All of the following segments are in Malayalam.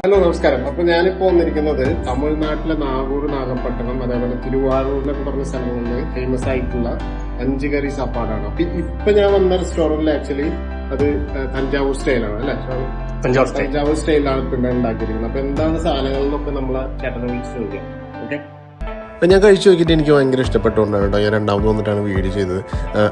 ഹലോ നമസ്കാരം. അപ്പൊ ഞാനിപ്പോ വന്നിരിക്കുന്നത് തമിഴ്നാട്ടിലെ നാഗൂർ, നാഗപ്പട്ടണം, അതേപോലെ തിരുവാറൂരിലൊക്കെ പറഞ്ഞ സ്ഥലങ്ങളിൽ ഫേമസ് ആയിട്ടുള്ള 5 കറി സാപ്പാടാണ്. അപ്പൊ ഇപ്പൊ ഞാൻ വന്ന റെസ്റ്റോറന്റിൽ ആക്ച്വലി അത് തഞ്ചാവൂർ സ്റ്റൈലാണ് അല്ലെ? തഞ്ചാവൂർ സ്റ്റൈലാണ് പിന്നെ ഉണ്ടാക്കിയിരിക്കുന്നത്. അപ്പൊ എന്താണ് സാധനങ്ങൾ എന്നൊക്കെ നമ്മളെ ചേട്ടനെ വിളിച്ച് ചോദിക്കാം. ഓക്കെ, അപ്പം ഞാൻ കഴിച്ചു നോക്കിയിട്ട് എനിക്ക് ഭയങ്കര ഇഷ്ടപ്പെട്ടുകൊണ്ടാണ് കേട്ടോ ഞാൻ രണ്ടാമത് വന്നിട്ടാണ് വീഡിയോ ചെയ്തത്.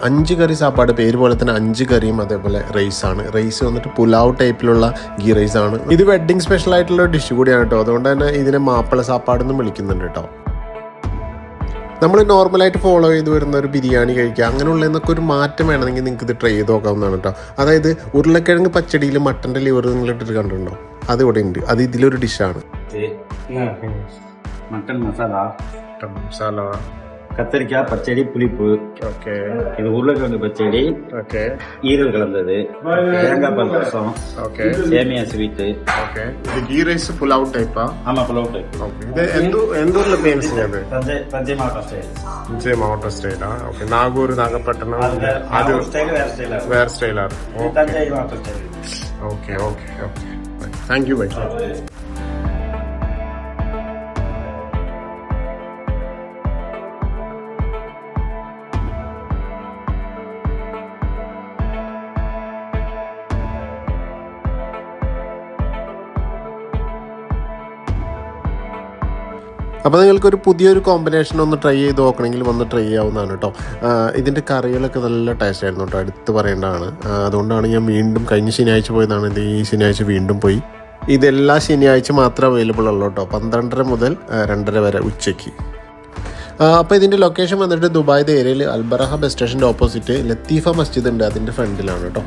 5 കറി സാപ്പാട്, പേര് പോലെ തന്നെ 5 കറിയും അതേപോലെ റൈസാണ്. റൈസ് വന്നിട്ട് പുലാവ് ടൈപ്പിലുള്ള ഗീ റൈസാണ്. ഇത് വെഡ്ഡിങ് സ്പെഷ്യൽ ആയിട്ടുള്ള ഡിഷ് കൂടിയാണ് കേട്ടോ. അതുകൊണ്ട് തന്നെ ഇതിനെ മാപ്പിള സാപ്പാടെന്നും വിളിക്കുന്നുണ്ട് കേട്ടോ. നമ്മൾ നോർമലായിട്ട് ഫോളോ ചെയ്ത് വരുന്ന ഒരു ബിരിയാണി കഴിക്കുക അങ്ങനെയുള്ളതെന്നൊക്കെ ഒരു മാറ്റം വേണമെങ്കിൽ നിങ്ങൾക്ക് ഇത് ട്രൈ ചെയ്ത് നോക്കാവുന്നതാണ് കേട്ടോ. അതായത് ഉരുളക്കിഴങ്ങ് പച്ചടിയിൽ മട്ടൻ്റെ ലിവർ നിങ്ങൾ ഇട്ടിട്ട് കണ്ടിട്ടുണ്ടോ? അത് ഇവിടെ ഉണ്ട്. അത് ഇതിലൊരു ഡിഷാണ്. மட்டன் மசாலா, മസാല, கத்திரிக்காய் பச்சடி, புளிப்பு. ഓക്കെ இது உருளைக்கிழங்கு பச்சடி, ഓക്കെ ஈரல் கலந்தது, தேங்காய் பால் ரசம், ഓക്കെ சேமியா ஸ்வீட்டு. ഓക്കെ ഇത് ഗീ റൈസ് പുലാവ് ടൈപ്പാ? ஆமா புலவு டைப். ഓക്കെ, ഇത് എന്തൂരിലെ ഫേമസ് ആണ്? தஞ்சை மாவட்டம் ஸ்டைல். വിജയ മാവട്ട സ്റ്റൈലാ? ഓക്കെ, നാഗൂർ, നാഗപ്പട്ടണം അത് ஸ்டைல் வேற ஸ்டைலா இருக்கும். വേറെ സ്റ്റൈലാണ്. தஞ்சை மாவட்டம் style. Okay okay okay, thank you bye. അപ്പോൾ നിങ്ങൾക്കൊരു പുതിയൊരു കോമ്പിനേഷൻ ഒന്ന് ട്രൈ ചെയ്ത് നോക്കണമെങ്കിൽ വന്ന് ട്രൈ ചെയ്യാവുന്നതാണ് കേട്ടോ. ഇതിൻ്റെ കറികളൊക്കെ നല്ല ടേസ്റ്റ് ആയിരുന്നു കേട്ടോ, എടുത്ത് പറയേണ്ടതാണ്. അതുകൊണ്ടാണ് ഞാൻ വീണ്ടും കഴിഞ്ഞ ശനിയാഴ്ച പോയതാണ്. ഇത് ഈ ശനിയാഴ്ച വീണ്ടും പോയി. ഇതെല്ലാ ശനിയാഴ്ച മാത്രമേ അവൈലബിൾ ഉള്ളൂ കേട്ടോ, 12:30 മുതൽ 2:30 വരെ ഉച്ചയ്ക്ക്. അപ്പോൾ ഇതിൻ്റെ ലൊക്കേഷൻ വന്നിട്ട് ദുബായ് ഏരിയയിൽ അൽബറഹ ബസ് സ്റ്റേഷൻ്റെ ഓപ്പോസിറ്റ് ലത്തീഫ മസ്ജിദ് ഉണ്ട്, അതിൻ്റെ ഫ്രണ്ടിലാണ് കേട്ടോ.